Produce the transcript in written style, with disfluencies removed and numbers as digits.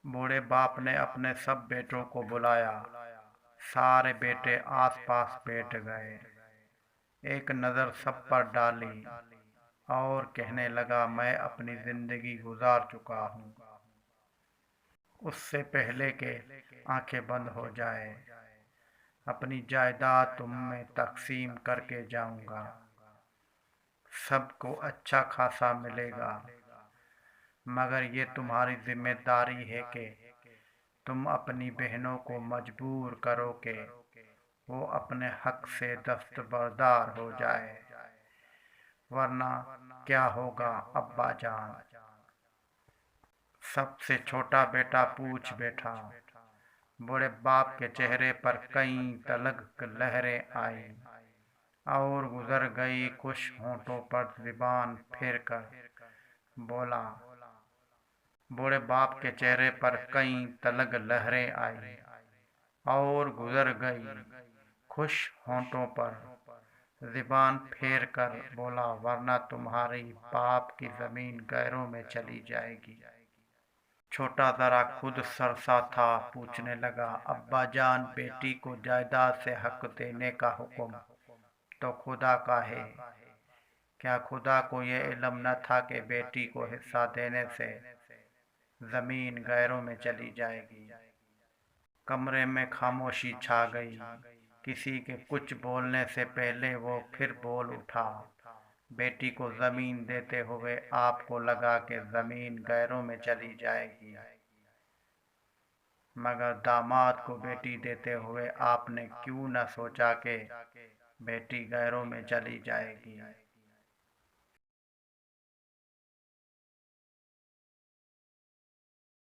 बूढ़े बाप ने अपने सब बेटों को बुलाया। सारे बेटे आस पास बैठ गए। एक नज़र सब पर डाली और कहने लगा, मैं अपनी जिंदगी गुजार चुका हूँ। उससे पहले कि आंखें बंद हो जाए, अपनी जायदाद तुम में तकसीम करके जाऊंगा। सबको अच्छा खासा मिलेगा, मगर ये तुम्हारी जिम्मेदारी है कि तुम अपनी बहनों को मजबूर करो कि वो अपने हक से दस्तबरदार हो जाए, वरना क्या होगा अब्बा जान। सबसे छोटा बेटा पूछ बैठा। बूढ़े बाप के चेहरे पर कई तलग लहरें आई और गुजर गई। खुश होंठों पर ज़ुबान फेर कर बोला। बूढ़े बाप के चेहरे पर कई तलग लहरें आई और गुजर गई। खुश होंठों पर ज़ुबान फेर कर बोला, वरना तुम्हारी बाप की ज़मीन गैरों में चली जाएगी। छोटा ज़रा खुद सरसा था, पूछने लगा, अब्बा जान, बेटी को जायदाद से हक देने का हुक्म तो खुदा का है। क्या खुदा को ये इल्म न था कि बेटी को हिस्सा देने से ज़मीन गैरों में चली जाएगी। कमरे में खामोशी छा गई। किसी के कुछ बोलने से पहले वो फिर बोल उठा। बेटी को ज़मीन देते हुए आपको लगा कि ज़मीन गैरों में चली जाएगी, मगर दामाद को बेटी देते हुए आपने क्यों न सोचा कि बेटी गैरों में चली जाएगी।